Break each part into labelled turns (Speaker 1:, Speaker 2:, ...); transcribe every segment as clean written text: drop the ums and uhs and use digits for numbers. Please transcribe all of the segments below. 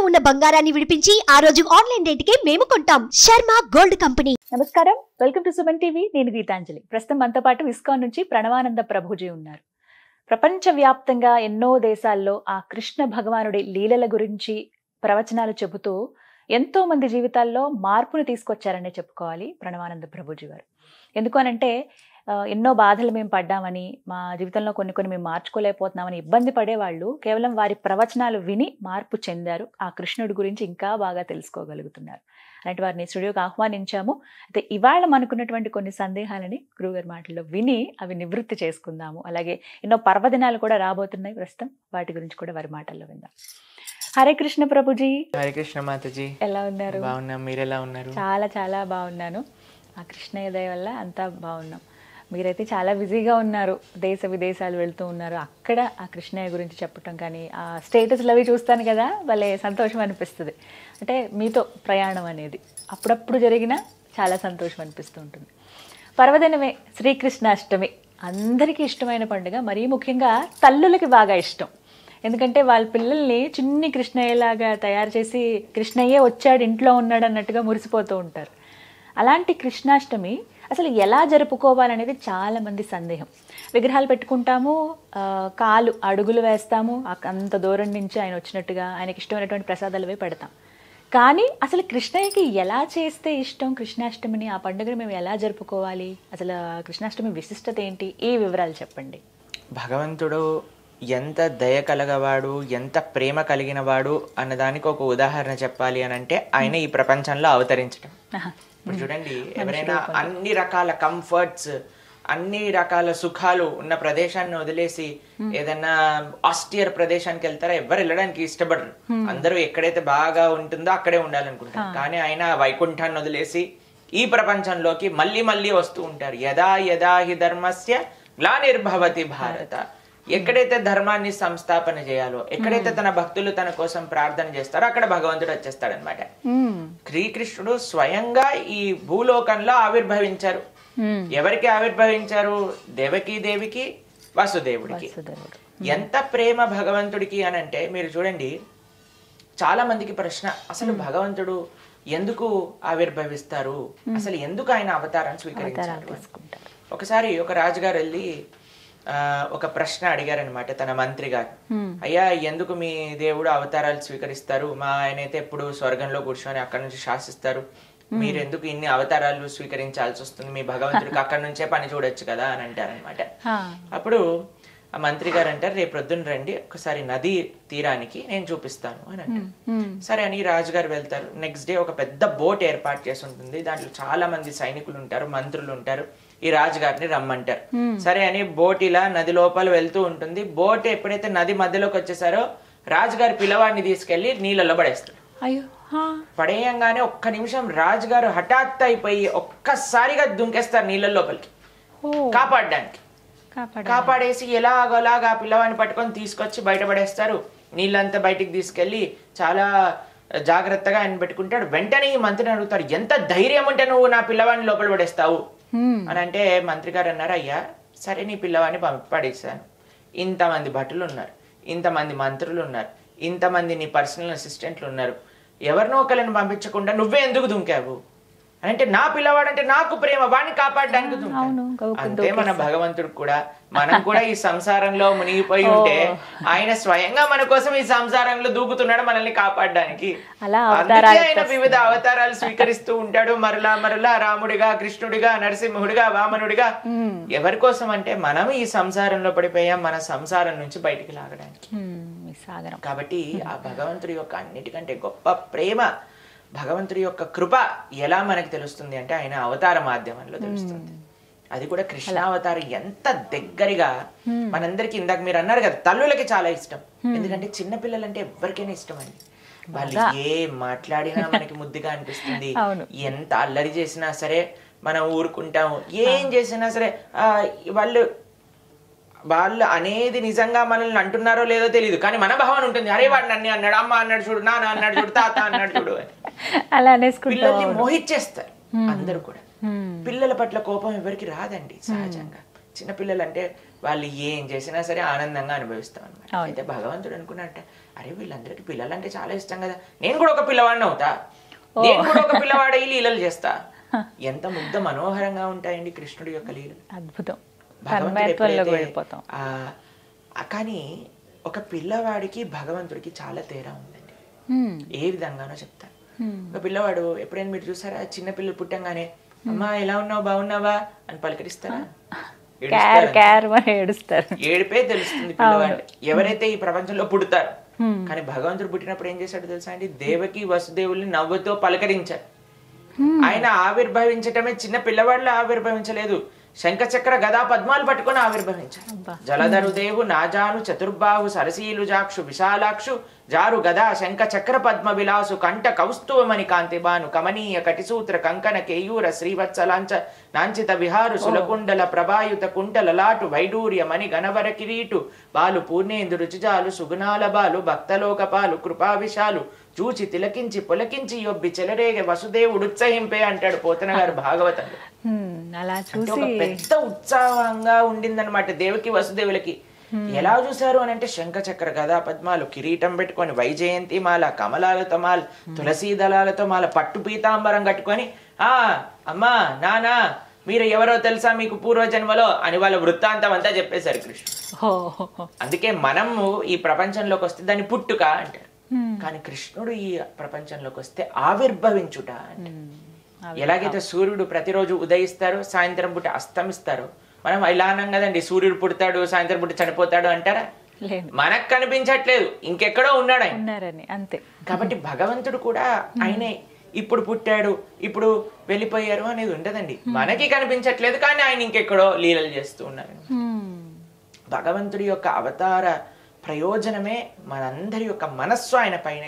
Speaker 1: ఉన్న బంగారాన్ని విడిపించి ఆ రోజు ఆన్లైన్ రేటుకే మేము కొంటాం. Sharma gold company.
Speaker 2: నమస్కారం, వెల్కమ్ టు సుమన్ టీవీ. నేను గీతాంజలి. ప్రస్తుతం మనతో పాటు ఇస్కాన్ నుంచి ప్రణవానంద ప్రభుజీ ఉన్నారు. ప్రపంచవ్యాప్తంగా ఎన్నో దేశాల్లో ఆ కృష్ణ భగవానుడి లీలల గురించి ప్రవచనాలు చెబుతూ ఎంతో మంది జీవితాల్లో మార్పును తీసుకొచ్చారనే చెప్పుకోవాలి ప్రణవానంద ప్రభుజీ గారు. ఎందుకు అనంటే ఎన్నో బాధలు మేము పడ్డామని, మా జీవితంలో కొన్ని మేము మార్చుకోలేకపోతున్నామని ఇబ్బంది పడేవాళ్ళు కేవలం వారి ప్రవచనాలు విని మార్పు చెందారు. ఆ కృష్ణుడి గురించి ఇంకా బాగా తెలుసుకోగలుగుతున్నారు. అలాంటి వారిని స్టూడియోకి ఆహ్వానించాము. అయితే ఇవాళ మనకున్నటువంటి కొన్ని సందేహాలని గురువుగారి మాటల్లో విని అవి నివృత్తి చేసుకుందాము. అలాగే ఎన్నో పర్వదినాలు కూడా రాబోతున్నాయి ప్రస్తుతం, వాటి గురించి కూడా వారి మాటల్లో విందాం. హరే కృష్ణ ప్రభుజీ.
Speaker 3: హరే కృష్ణ మాతాజీ.
Speaker 2: ఎలా ఉన్నారు?
Speaker 3: బాగున్నాం, మీరు ఎలా ఉన్నారు?
Speaker 2: చాలా బాగున్నాను. ఆ కృష్ణయ్య దయ వల్ల అంతా బాగున్నాం. మీరైతే చాలా బిజీగా ఉన్నారు, దేశ విదేశాలు వెళ్తూ ఉన్నారు. అక్కడ ఆ కృష్ణయ్య గురించి చెప్పటం కానీ, ఆ స్టేటస్లు అవి చూస్తాను కదా, భలే సంతోషం అనిపిస్తుంది. అంటే మీతో ప్రయాణం అనేది అప్పుడప్పుడు జరిగినా చాలా సంతోషం అనిపిస్తూ ఉంటుంది. పర్వదినమే శ్రీకృష్ణాష్టమి అందరికీ ఇష్టమైన పండుగ. మరీ ముఖ్యంగా తల్లులకి బాగా ఇష్టం. ఎందుకంటే వాళ్ళ పిల్లల్ని చిన్ని కృష్ణయ్యలాగా తయారు చేసి కృష్ణయ్యే వచ్చాడు, ఇంట్లో ఉన్నాడు అన్నట్టుగా మురిసిపోతూ ఉంటారు. అలాంటి కృష్ణాష్టమి అసలు ఎలా జరుపుకోవాలనేది చాలామంది సందేహం. విగ్రహాలు పెట్టుకుంటాము, కాలు అడుగులు వేస్తాము, అంత దూరం నుంచి ఆయన వచ్చినట్టుగా ఆయనకి ఇష్టమైనటువంటి ప్రసాదాలు అవి పెడతాం. కానీ అసలు కృష్ణయ్యకి ఎలా చేస్తే ఇష్టం కృష్ణాష్టమిని, ఆ పండుగను మేము ఎలా జరుపుకోవాలి, అసలు కృష్ణాష్టమి విశిష్టత ఏంటి, ఈ వివరాలు చెప్పండి.
Speaker 3: భగవంతుడు ఎంత దయ కలగవాడు, ఎంత ప్రేమ కలిగిన వాడు అన్నదానికి ఒక ఉదాహరణ చెప్పాలి అని అంటే ఆయన ఈ ప్రపంచంలో అవతరించడం. ఇప్పుడు చూడండి, ఎవరైనా అన్ని రకాల కంఫర్ట్స్, అన్ని రకాల సుఖాలు ఉన్న ప్రదేశాన్ని వదిలేసి ఏదన్నా ఆస్టియర్ ప్రదేశానికి వెళ్తారా? ఎవరు వెళ్ళడానికి ఇష్టపడరు. అందరూ ఎక్కడైతే బాగా ఉంటుందో అక్కడే ఉండాలనుకుంటారు. కానీ ఆయన వైకుంఠాన్ని వదిలేసి ఈ ప్రపంచంలోకి మళ్ళీ వస్తూ ఉంటారు. యదా యదా హి ధర్మస్య గ్లానిర్భవతి భారత. ఎక్కడైతే ధర్మాన్ని సంస్థాపన చేయాలో, ఎక్కడైతే తన భక్తులు తన కోసం ప్రార్థన చేస్తారో అక్కడ భగవంతుడు వచ్చేస్తాడనమాట. శ్రీకృష్ణుడు స్వయంగా ఈ భూలోకంలో ఆవిర్భవించారు. ఎవరికి ఆవిర్భవించారు? దేవికి వసుదేవుడికి. ఎంత ప్రేమ భగవంతుడికి అని అంటే, మీరు చూడండి, చాలా మందికి ప్రశ్న, అసలు భగవంతుడు ఎందుకు ఆవిర్భవిస్తారు, అసలు ఎందుకు ఆయన అవతారాన్ని స్వీకరించారు? ఒకసారి ఒక రాజుగారు వెళ్ళి ఒక ప్రశ్న అడిగారనమాట తన మంత్రి గారు. అయ్యా, ఎందుకు మీ దేవుడు అవతారాలు స్వీకరిస్తారు? మా ఆయన అయితే ఎప్పుడు స్వర్గంలో కూర్చొని అక్కడ నుంచి శాసిస్తారు, మీరు ఎందుకు ఇన్ని అవతారాలు స్వీకరించాల్సి వస్తుంది? మీ భగవంతుడికి అక్కడ నుంచే పని చూడొచ్చు కదా అని అంటారనమాట. అప్పుడు ఆ మంత్రి గారు అంటారు, రేపు ప్రొద్దున రండి, ఒకసారి నది తీరానికి నేను చూపిస్తాను అని అంటారు. సరే అని రాజుగారు వెళ్తారు. నెక్స్ట్ డే ఒక పెద్ద బోట్ ఏర్పాటు చేసి ఉంటుంది. దాంట్లో చాలా మంది సైనికులు ఉంటారు, మంత్రులు ఉంటారు. ఈ రాజుగారిని రమ్మంటారు. సరే అని బోట్ ఇలా నది లోపల వెళ్తూ ఉంటుంది. బోట్ ఎప్పుడైతే నది మధ్యలోకి వచ్చేసారో రాజుగారి పిల్లవాడిని తీసుకెళ్లి నీళ్ళలో పడేస్తారు. పడేయంగానే ఒక్క నిమిషం రాజుగారు హఠాత్ అయిపోయి ఒక్కసారిగా దుంకేస్తారు నీళ్ళ లోపలికి కాపాడడానికి. కాపాడేసి ఎలాగోలాగా ఆ పిల్లవాడిని పట్టుకొని తీసుకొచ్చి బయటపడేస్తారు. నీళ్ళంతా బయటికి తీసుకెళ్లి చాలా జాగ్రత్తగా ఆయన పెట్టుకుంటాడు. వెంటనే ఈ మంత్రిని అడుగుతాడు, ఎంత ధైర్యం ఉంటే నువ్వు నా పిల్లవాడిని లోపల పడేస్తావు అని అంటే, మంత్రి గారు అన్నారు, అయ్యా సరే నీ పిల్లవాడిని పడేసాను, ఇంతమంది భటులు ఉన్నారు, ఇంతమంది మంత్రులు ఉన్నారు, ఇంతమంది నీ పర్సనల్ అసిస్టెంట్లు ఉన్నారు, ఎవరినో ఒకరిని పంపించకుండా నువ్వే ఎందుకు దుంకావు అంటే, నా పిల్లవాడంటే నాకు ప్రేమ, వాడిని కాపాడడానికి దుంకాను. అంతే మన భగవంతుడు కూడా. మనం కూడా ఈ సంసారంలో మునిగిపోయి ఉంటే ఆయన స్వయంగా మన కోసం ఈ సంసారంలో దూకుతున్నాడు మనల్ని కాపాడడానికి. ఆయన వివిధ అవతారాలు స్వీకరిస్తూ ఉంటాడు, మరలా రాముడిగా, కృష్ణుడిగా, నరసింహుడిగా, వామనుడిగా. ఎవరి కోసం అంటే మనం ఈ సంసారంలో పడిపోయాం, మన సంసారం నుంచి బయటికి లాగడానికి. కాబట్టి ఆ భగవంతుడి యొక్క అన్నిటికంటే గొప్ప ప్రేమ, భగవంతుడి యొక్క కృప ఎలా మనకు తెలుస్తుంది అంటే ఆయన అవతార మాధ్యమంలో తెలుస్తుంది. అది కూడా కృష్ణావతారం ఎంత దగ్గరగా మనందరికి. ఇందాక మీరు అన్నారు కదా, తల్లులకి చాలా ఇష్టం. ఎందుకంటే చిన్నపిల్లలంటే ఎవరికైనా ఇష్టం అండి. వాళ్ళు ఏం మాట్లాడినా మనకి ముద్దుగా అనిపిస్తుంది. ఎంత అల్లరి చేసినా సరే మనం ఊరుకుంటాము. ఏం చేసినా సరే వాళ్ళు అనేది నిజంగా మనల్ని అంటున్నారో లేదో తెలియదు, కానీ మన భావన ఉంటుంది, అరే వాడు నన్ను అన్నాడు, అమ్మ అన్నాడు చూడు, నాన్న అన్నాడు చూడు, తాత అన్నాడు చూడు అని. పిల్లల్ని మోహిచ్చేస్తారు అందరూ కూడా. పిల్లల పట్ల కోపం ఎవరికి రాదండి సహజంగా. చిన్నపిల్లలు అంటే వాళ్ళు ఏం చేసినా సరే ఆనందంగా అనుభవిస్తాం అనమాట. అయితే భగవంతుడు అనుకున్నట్ట, అరే వీళ్ళందరికీ పిల్లలంటే చాలా ఇష్టం కదా, నేను కూడా ఒక పిల్లవాడిని అవుతా, నేను కూడా ఒక పిల్లవాడే లీలలు చేస్తా. ఎంత ముగ్ధ మనోహరంగా ఉంటాయండి కృష్ణుడి యొక్క లీలలు.
Speaker 2: అద్భుతం.
Speaker 3: కానీ ఒక పిల్లవాడికి భగవంతుడికి చాలా తేడా ఉందండి. ఏ విధంగానో చెప్తాను. ఒక పిల్లవాడు ఎప్పుడైనా మీరు చూసారా, చిన్న పిల్లలు పుట్టంగానే అమ్మా ఎలా ఉన్నావు బాగున్నావా అని పలకరిస్తారా? ఏడిపే తెలుస్తుంది పిల్లవాడు. ఎవరైతే ఈ ప్రపంచంలో పుడతారు. కానీ భగవంతుడు పుట్టినప్పుడు ఏం చేశాడు తెలుసా అండి? దేవకి వసుదేవుల్ని నవ్వుతో పలకరించాడు. ఆయన ఆవిర్భవించటమే చిన్న పిల్లవాళ్ళ ఆవిర్భవించలేదు, శంఖచక్ర గదా పద్మాలు పట్టుకొని ఆవిర్భవించారు. జలధరు దేవు నాజాను చతుర్బాహు సరసీలు జాక్షు విశాలాక్షు జారు గదా శంఖ చక్ర పద్మ విలాసు కంఠ కౌస్తువమణి కాంతి బాను కమనీయ కటిసూత్ర కంకణ కేయూర శ్రీవత్సలాంచ నాంచిత విహారు సులకుండల ప్రభాయుత కుంటల లాటు వైడూర్య మణి గణవర కిరీటు బాలు పూర్ణేందు రుచిజాలు సుగుణాల బాలు భక్తలోకపాలు కృపా విశాలు చూచి తిలకించి పులకించి యొబ్బి చెలరేగ వసుదేవుడు ఉత్సహింపే అంటాడు పోతన గారు భాగవతంలో. ఒక పెద్ద ఉత్సాహంగా ఉండిందనమాట దేవకి వసుదేవులకి. ఎలా చూసారు అని అంటే శంఖ చక్ర గదా పద్మాలు, కిరీటం పెట్టుకొని, వైజయంతి మాల, కమలాలతో మాల, తులసీ దళాలతో మాల, పట్టు పీతాంబరం కట్టుకొని, అమ్మా నానా మీరు ఎవరో తెలుసా మీకు పూర్వజన్మలో అని వాళ్ళ వృత్తాంతం అంతా చెప్పేశారు కృష్ణుడు. అందుకే మనము ఈ ప్రపంచంలోకి వస్తే దాన్ని పుట్టుక అంటారు. కానీ కృష్ణుడు ఈ ప్రపంచంలోకి వస్తే ఆవిర్భవించుట అంటే. ఎలాగైతే సూర్యుడు ప్రతిరోజు ఉదయిస్తారు, సాయంత్రం పూట అస్తమిస్తారు, మనం ఇలా అన్నాం కదండి, సూర్యుడు పుడతాడు సాయంత్రం పూట చనిపోతాడు అంటారా? మనకు కనిపించట్లేదు, ఇంకెక్కడో ఉన్నాడు ఆయన.
Speaker 2: అంతే.
Speaker 3: కాబట్టి భగవంతుడు కూడా ఆయనే ఇప్పుడు పుట్టాడు ఇప్పుడు వెళ్ళిపోయారు అనేది ఉండదండి. మనకి కనిపించట్లేదు కానీ ఆయన ఇంకెక్కడో లీలలు చేస్తూ ఉన్నారు. భగవంతుడి యొక్క అవతార ప్రయోజనమే మనందరి యొక్క మనస్సు ఆయన పైన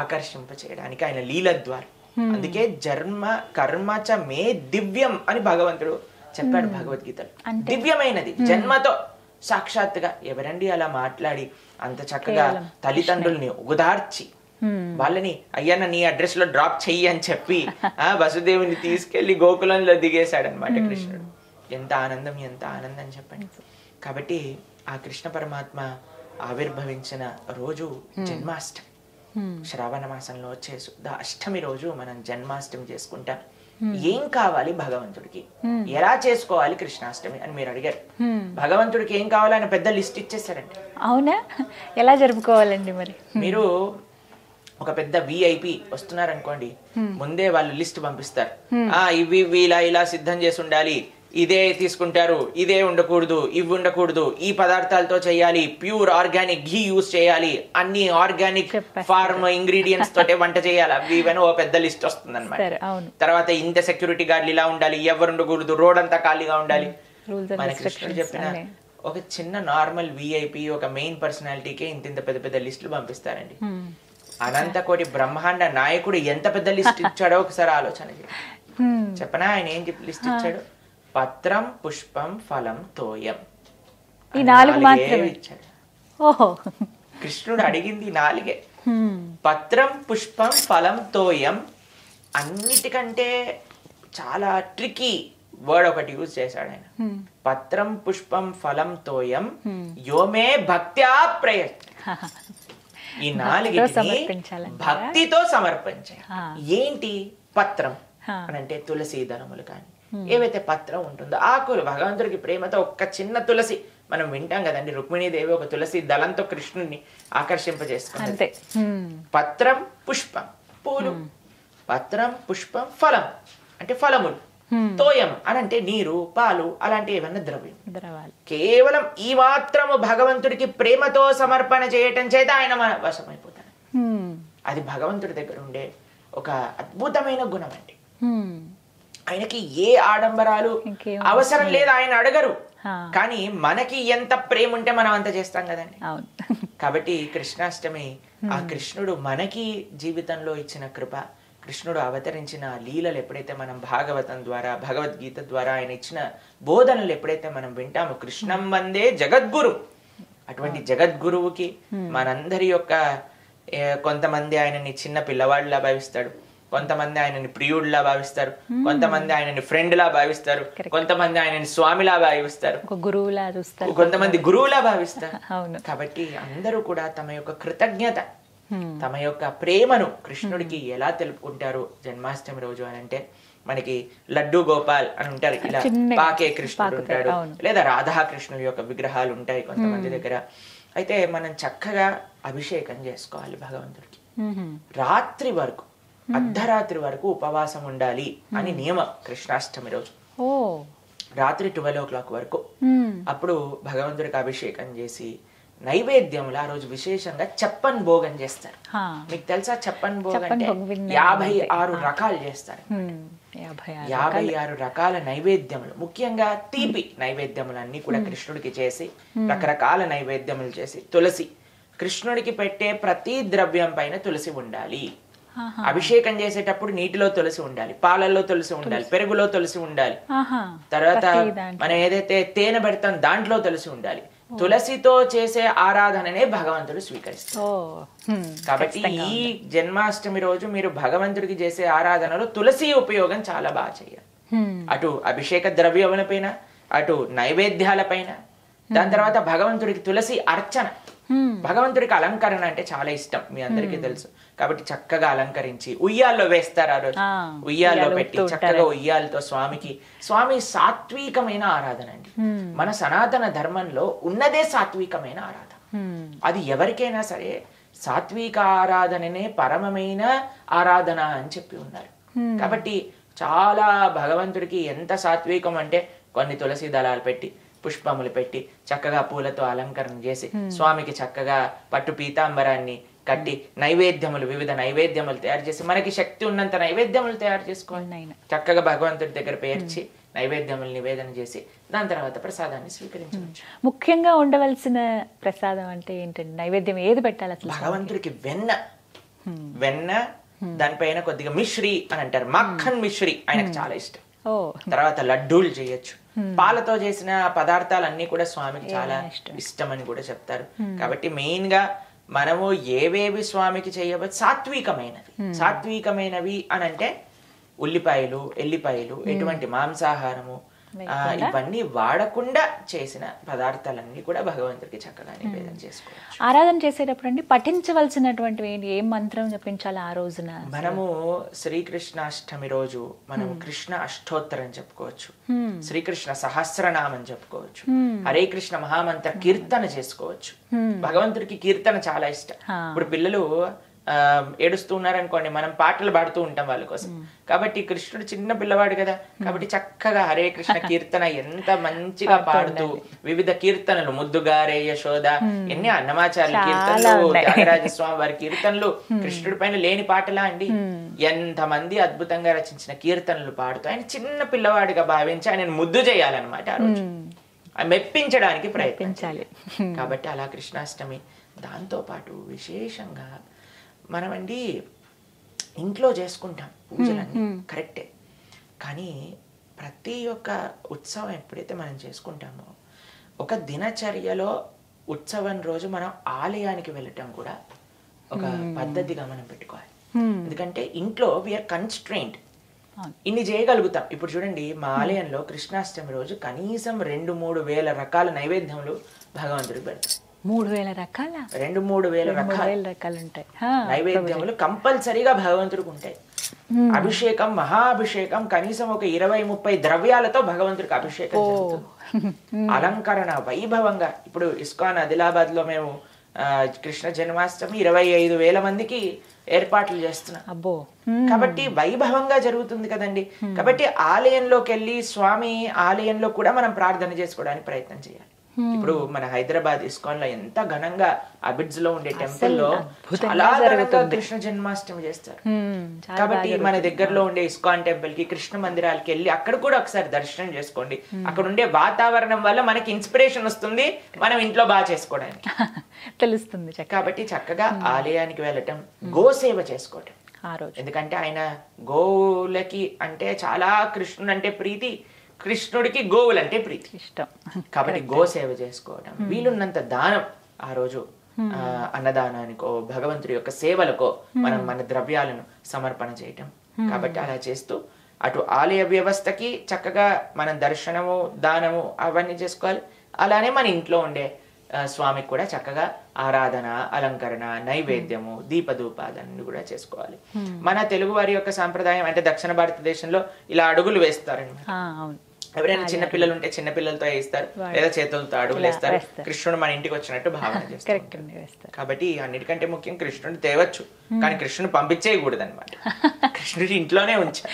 Speaker 3: ఆకర్షింప చేయడానికి, ఆయన లీల ద్వారా. అందుకే జన్మ కర్మచ మే దివ్యం అని భగవంతుడు చెప్పాడు భగవద్గీతలో. దివ్యమైనది, జన్మతో సాక్షాత్తుగా. ఎవరండి అలా మాట్లాడి అంత చక్కగా తల్లిదండ్రుల్ని ఉదార్చి వాళ్ళని అయ్యన్న నీ అడ్రస్ లో డ్రాప్ చెయ్యి అని చెప్పి వసుదేవుని తీసుకెళ్లి గోకులంలో దిగేశాడనమాట కృష్ణుడు. ఎంత ఆనందం, ఎంత ఆనందం చెప్పండి. కాబట్టి ఆ కృష్ణ పరమాత్మ ఆవిర్భవించిన రోజు జన్మాష్టమి. శ్రావణ మాసంలో వచ్చే శుద్ధ అష్టమి రోజు మనం జన్మాష్టమి చేసుకుంటాం. ఏం కావాలి భగవంతుడికి, ఎలా చేసుకోవాలి కృష్ణాష్టమి అని మీరు అడిగారు. భగవంతుడికి ఏం కావాలని పెద్ద లిస్ట్ ఇచ్చేసారండి.
Speaker 2: అవునా? ఎలా జరుపుకోవాలండి మరి?
Speaker 3: మీరు ఒక పెద్ద విఐపి వస్తున్నారనుకోండి, ముందే వాళ్ళు లిస్ట్ పంపిస్తారు. ఇవి ఇలా సిద్ధం చేసి ఉండాలి, ఇదే తీసుకుంటారు, ఇదే ఉండకూడదు, ఇవి ఉండకూడదు, ఈ పదార్థాలతో చేయాలి, ప్యూర్ ఆర్గానిక్ ఘీ యూజ్ చేయాలి, అన్ని ఆర్గానిక్ ఫార్మ్ ఇంగ్రీడియంట్స్ తోటే వంట చేయాలి, అవి ఇవన్నీ ఓ పెద్ద లిస్ట్ వస్తుంది అనమాట. తర్వాత ఇంత సెక్యూరిటీ గార్డులు ఇలా ఉండాలి, ఎవరు ఉండకూడదు, రోడ్ అంతా ఖాళీగా ఉండాలి. మన కృష్ణుడు చెప్పిన ఒక చిన్న నార్మల్ విఐపి, ఒక మెయిన్ పర్సనాలిటీకే ఇంత పెద్ద పెద్ద లిస్టులు పంపిస్తారండి. అనంత కోటి బ్రహ్మాండ నాయకుడు ఎంత పెద్ద లిస్ట్ ఇచ్చాడో ఒకసారి ఆలోచన చేయండి. చెప్పనా ఆయన ఏం లిస్ట్ ఇచ్చాడు? పత్రం పుష్పం ఫలం తోయం,
Speaker 2: ఈ 4 మాత్రమే
Speaker 3: ఇచ్చాడు. కృష్ణుడు అడిగింది 4. పత్రం పుష్పం ఫలం తోయం. అన్నిటికంటే చాలా ట్రికీ వర్డ్ ఒకటి యూజ్ చేశాడు ఆయన. పత్రం పుష్పం ఫలం తోయం యోమే భక్త్యా ప్రయత్న. ఈ 4 భక్తితో సమర్పించాలి. ఏంటి పత్రం అని అంటే తులసి దళములు కానీ ఏవైతే పత్రం ఉంటుందో, ఆకులు, భగవంతుడికి ప్రేమతో ఒక్క చిన్న తులసి, మనం వింటాం కదండి రుక్మిణీదేవి ఒక తులసి దళంతో కృష్ణుడిని ఆకర్షింపజేసుకుంది. పత్రం పుష్పం పూలు, పత్రం పుష్పం ఫలం అంటే ఫలములు, తోయం అని అంటే నీరు పాలు అలాంటి ఏమన్నా ద్రవ్యాలు. కేవలం ఈ మాత్రము భగవంతుడికి ప్రేమతో సమర్పణ చేయటం చేత ఆయన మన వశమైపోతాడు. అది భగవంతుడి దగ్గర ఉండే ఒక అద్భుతమైన గుణం అండి. ఆయనకి ఏ ఆడంబరాలు అవసరం లేదు, ఆయన అడగరు. కానీ మనకి ఎంత ప్రేమ ఉంటే మనం అంత చేస్తాం కదండి. కాబట్టి కృష్ణాష్టమి ఆ కృష్ణుడు మనకి జీవితంలో ఇచ్చిన కృప, కృష్ణుడు అవతరించిన లీలలు ఎప్పుడైతే మనం భాగవతం ద్వారా భగవద్గీత ద్వారా ఆయన ఇచ్చిన బోధనలు ఎప్పుడైతే మనం వింటామో, కృష్ణం వందే జగద్గురు, అటువంటి జగద్గురువుకి మనందరి యొక్క కొంతమంది ఆయనని చిన్న పిల్లవాళ్ళలా భావిస్తాడు, కొంతమంది ఆయనని ప్రియుడిలా భావిస్తారు, కొంతమంది ఆయనని ఫ్రెండ్ లా భావిస్తారు, కొంతమంది ఆయనని స్వామిలా భావిస్తారు,
Speaker 2: ఒక గురువులా చూస్తారు,
Speaker 3: కొంతమంది గురువులా భావిస్తారు.
Speaker 2: అవును.
Speaker 3: కాబట్టి అందరూ కూడా తమ యొక్క కృతజ్ఞత, తమ యొక్క ప్రేమను కృష్ణుడికి ఎలా తెలుపుకుంటారు జన్మాష్టమి రోజు అని అంటే, మనకి లడ్డు గోపాల్ అని ఉంటారు, ఇలా పాకే కృష్ణుడు ఉంటాడు, లేదా రాధాకృష్ణుల యొక్క విగ్రహాలు ఉంటాయి కొంతమంది దగ్గర. అయితే మనం చక్కగా అభిషేకం చేసుకోవాలి భగవంతుడికి. రాత్రి వరకు, అర్ధరాత్రి వరకు ఉపవాసం ఉండాలి అని నియమం కృష్ణాష్టమి రోజు. రాత్రి 12 o'clock వరకు. అప్పుడు భగవంతుడికి అభిషేకం చేసి నైవేద్యంలో ఆ రోజు విశేషంగా చెప్పన్ భోగం చేస్తారు. మీకు తెలుసా చెప్పన్ భోగం అంటే 56 రకాలు చేస్తారు. 56 రకాల నైవేద్యములు, ముఖ్యంగా తీపి నైవేద్యములు అన్ని కూడా కృష్ణుడికి చేసి, రకరకాల నైవేద్యములు చేసి, తులసి, కృష్ణుడికి పెట్టే ప్రతి ద్రవ్యం పైన తులసి ఉండాలి. అభిషేకం చేసేటప్పుడు నీటిలో తులసి ఉండాలి, పాలల్లో తులసి ఉండాలి, పెరుగులో తులసి ఉండాలి, తర్వాత మనం ఏదైతే తేనె పెడతాం దాంట్లో తులసి ఉండాలి. తులసితో చేసే ఆరాధననే భగవంతుడు స్వీకరిస్తారు. కాబట్టి ఈ జన్మాష్టమి రోజు మీరు భగవంతుడికి చేసే ఆరాధనలో తులసి ఉపయోగం చాలా బాగా చేయాలి. అటు అభిషేక ద్రవ్యములపైన, అటు నైవేద్యాలపైన, దాని తర్వాత భగవంతుడికి తులసి అర్చన. భగవంతుడికి అలంకరణ అంటే చాలా ఇష్టం, మీ అందరికీ తెలుసు. కాబట్టి చక్కగా అలంకరించి ఉయ్యాల్లో వేస్తారు. ఆ రోజు ఉయ్యాల్లో పెట్టి చక్కగా ఉయ్యాలతో స్వామి సాత్వికమైన ఆరాధన అండి. మన సనాతన ధర్మంలో ఉన్నదే సాత్వికమైన ఆరాధన. అది ఎవరికైనా సరే సాత్విక ఆరాధననే పరమమైన ఆరాధన అని చెప్పి ఉన్నారు. కాబట్టి చాలా భగవంతుడికి ఎంత సాత్వికం అంటే, కొన్ని తులసి దళాలు పెట్టి, పుష్పములు పెట్టి, చక్కగా పూలతో అలంకరణ చేసి, స్వామికి చక్కగా పట్టు పీతాంబరాన్ని కట్టి, నైవేద్యములు, వివిధ నైవేద్యములు తయారు చేసి, మనకి శక్తి ఉన్నంత నైవేద్యములు తయారు చేసుకోవాలి. చక్కగా భగవంతుడి దగ్గర పేర్చి నైవేద్యములు నివేదన చేసి, దాని తర్వాత ప్రసాదాన్ని స్వీకరించవచ్చు.
Speaker 2: ముఖ్యంగా ఉండవలసిన ప్రసాదం అంటే ఏంటండి? నైవేద్యం ఏది పెట్టాలి అసలు?
Speaker 3: భగవంతుడికి వెన్న, దానిపైన కొద్దిగా మిశ్రీ అని అంటారు, మక్కన్ మిశ్రీ ఆయనకు చాలా ఇష్టం. తర్వాత లడ్డూలు చేయొచ్చు. పాలతో చేసిన పదార్థాలన్నీ కూడా స్వామికి చాలా ఇష్టం అని కూడా చెప్తారు. కాబట్టి మెయిన్ గా మనము ఏవేవి స్వామికి చేయవచ్చు సాత్వికమైనవి అని అంటే, ఉల్లిపాయలు, ఎల్లిపాయలు, ఎటువంటి మాంసాహారము ఇవన్నీ వాడకుండా చేసిన పదార్థాలన్నీ కూడా భగవంతుడికి చక్కగా నివేదన చేసుకోవచ్చు.
Speaker 2: ఆరాధన చేసేటప్పుడు అండి పఠించవలసినటువంటి ఏం మంత్రం జపించాలి ఆ రోజున?
Speaker 3: మనము శ్రీకృష్ణాష్టమి రోజు మనం కృష్ణ అష్టోత్తరం చెప్పుకోవచ్చు, శ్రీకృష్ణ సహస్రనామం చెప్పుకోవచ్చు, హరే కృష్ణ మహామంత్ర కీర్తన చేసుకోవచ్చు. భగవంతుడికి కీర్తన చాలా ఇష్టం. ఇప్పుడు పిల్లలు ఏడుస్తూ ఉన్నారనుకోండి, మనం పాటలు పాడుతూ ఉంటాం వాళ్ళ కోసం. కాబట్టి కృష్ణుడు చిన్న పిల్లవాడు కదా, కాబట్టి చక్కగా హరే కృష్ణ కీర్తన ఎంత మంచిగా పాడుతూ, వివిధ కీర్తనలు, ముద్దుగారే యశోద, ఎన్ని అన్నమాచార్య కీర్తనలు, త్యాగరాజ స్వామి వారి కీర్తనలు, కృష్ణుడి పైన లేని పాటలా అండి. ఎంతమంది అద్భుతంగా రచించిన కీర్తనలు పాడుతూ ఆయన చిన్న పిల్లవాడిగా భావించి ఆయన ముద్దు చేయాలన్నమాట. ఆ రోజు మెప్పించడానికి ప్రయత్నించాలి. కాబట్టి అలా కృష్ణాష్టమి. దాంతో పాటు విశేషంగా మనమండి ఇంట్లో చేసుకుంటాం పూజలన్నీ, కరెక్టే. కానీ ప్రతి ఒక్క ఉత్సవం ఎప్పుడైతే మనం చేసుకుంటామో, ఒక దినచర్యలో ఉత్సవం రోజు మనం ఆలయానికి వెళ్ళటం కూడా ఒక పద్ధతిగా మనం పెట్టుకోవాలి. ఎందుకంటే ఇంట్లో వీఆర్ కన్స్ట్రెయింట్, ఇన్ని చేయగలుగుతాం. ఇప్పుడు చూడండి, మా ఆలయంలో కృష్ణాష్టమి రోజు కనీసం 2-3 వేల రకాల నైవేద్యములు భగవంతుడికి పెడతాం.
Speaker 2: 3,000 రకాల
Speaker 3: 2-3 వేల
Speaker 2: రకాలు ఉంటాయి
Speaker 3: నైవేద్యములు కంపల్సరీగా భగవంతుడికి ఉంటాయి. అభిషేకం, మహాభిషేకం, కనీసం ఒక 20-30 ద్రవ్యాలతో భగవంతుడికి అభిషేకం జరుగుతుంది. అలంకరణ వైభవంగా. ఇప్పుడు ఇస్కాన్ ఆదిలాబాద్ లో మేము కృష్ణ జన్మాష్టమి 25,000 మందికి ఏర్పాట్లు చేస్తున్నాం. కాబట్టి వైభవంగా జరుగుతుంది కదండి. కాబట్టి ఆలయంలోకి వెళ్ళి స్వామి ఆలయంలో కూడా మనం ప్రార్థన చేసుకోవడానికి ప్రయత్నం చేయాలి. ఇప్పుడు మన హైదరాబాద్ ఇస్కాన్ లో ఎంత ఘనంగా అబిడ్స్ లో ఉండే టెంపుల్ లో చాలా ఘనంగా కృష్ణ జన్మాష్టమి చేస్తారు. కాబట్టి మన దగ్గరలో ఉండే ఇస్కాన్ టెంపుల్ కి, కృష్ణ మందిరాలకి వెళ్ళి అక్కడ కూడా ఒకసారి దర్శనం చేసుకోండి. అక్కడ ఉండే వాతావరణం వల్ల మనకి ఇన్స్పిరేషన్ వస్తుంది మనం ఇంట్లో బాగా చేసుకోవడానికి
Speaker 2: తెలుస్తుంది.
Speaker 3: కాబట్టి చక్కగా ఆలయానికి వెళ్ళటం, గోసేవ చేసుకోవటం. ఎందుకంటే ఆయన గోవులకి అంటే చాలా, కృష్ణుడు అంటే ప్రీతి, కృష్ణుడికి గోవులంటే ప్రీతి, ఇష్టం. కాబట్టి గోసేవ చేసుకోవడం, వీలున్నంత దానం ఆ రోజు అన్నదానానికో, భగవంతుడి యొక్క సేవలకో మనం మన ద్రవ్యాలను సమర్పణ చేయటం కాబట్టి అలా చేస్తూ అటు ఆలయ వ్యవస్థకి చక్కగా మనం దర్శనము దానము అవన్నీ చేసుకోవాలి. అలానే మన ఇంట్లో ఉండే స్వామికి కూడా చక్కగా ఆరాధన, అలంకరణ, నైవేద్యము, దీపధూపాదన్ని కూడా చేసుకోవాలి. మన తెలుగు వారి యొక్క సాంప్రదాయం అంటే దక్షిణ భారతదేశంలో ఇలా అడుగులు వేస్తారనమాట. ఎవరైనా చిన్న పిల్లలు ఉంటే చిన్న పిల్లలతో వేస్తారు, లేదా చేతులతో అడుగులు వేస్తారు. కృష్ణుడు మన ఇంటికి వచ్చినట్టు భావన చేస్తారు. కాబట్టి అన్నిటికంటే ముఖ్యం కృష్ణుడు తేవచ్చు, కానీ కృష్ణుడు పంపించేయకూడదు అనమాట. కృష్ణుడి ఇంట్లోనే ఉంచాలి.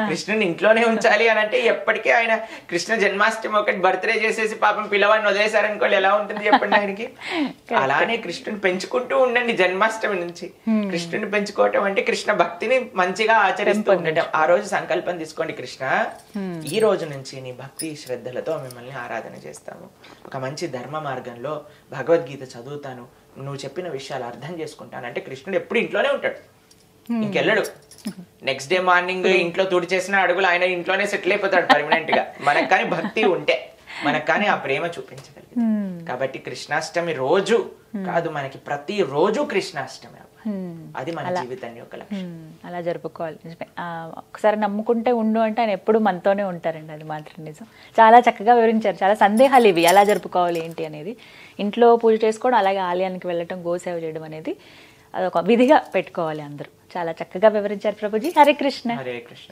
Speaker 3: కృష్ణుని ఇంట్లోనే ఉంచాలి అని అంటే ఎప్పటికీ ఆయన కృష్ణ జన్మాష్టమి ఒకటి బర్త్డే చేసేసి పాపం పిల్లవాడిని వదిలేశారనుకోవాలి, ఎలా ఉంటుంది చెప్పండి ఆయనకి. అలానే కృష్ణుని పెంచుకుంటూ ఉండండి. జన్మాష్టమి నుంచి కృష్ణుని పెంచుకోవటం అంటే కృష్ణ భక్తిని మంచిగా ఆచరిస్తూ ఉండటం. ఆ రోజు సంకల్పం తీసుకోండి, కృష్ణ ఈ రోజు నుంచి నీ భక్తి శ్రద్ధలతో మిమ్మల్ని ఆరాధన చేస్తాము, ఒక మంచి ధర్మ మార్గంలో భగవద్గీత చదువుతాను, నువ్వు చెప్పిన విషయాలు అర్థం చేసుకుంటాను అంటే కృష్ణుడు ఎప్పుడు ఇంట్లోనే ఉంటాడు, ఇంకెళ్ళడు. నెక్స్ట్ డే మార్నింగ్ ఇంట్లో తుడి చేసిన అడుగులు ఆయన ఇంట్లోనే సెటిల్ అయిపోతాడు పర్మనెంట్ గా. మనకు కానీ భక్తి ఉంటే, మనకు కానీ ఆ ప్రేమ చూపించగలిగింది. కాబట్టి కృష్ణాష్టమి రోజు కాదు, మనకి ప్రతి రోజు కృష్ణాష్టమి. అది మన జీవితాన్ని యొక్క లక్ష్యం.
Speaker 2: అలా జరుపుకోవాలి. ఒకసారి నమ్ముకుంటే ఉండు అంటే ఆయన ఎప్పుడు మనతోనే ఉంటారండి, అది మాత్రం నిజం. చాలా చక్కగా వివరించారు. చాలా సందేహాలు ఇవి ఎలా జరుపుకోవాలి ఏంటి అనేది. ఇంట్లో పూజ చేసుకోవడం, అలాగే ఆలయానికి వెళ్ళటం, గోసేవ చేయడం అనేది అదొక విధిగా పెట్టుకోవాలి అందరూ. చాలా చక్కగా వివరించారు ప్రభుజీ. హరే కృష్ణ.
Speaker 3: హరే కృష్ణ.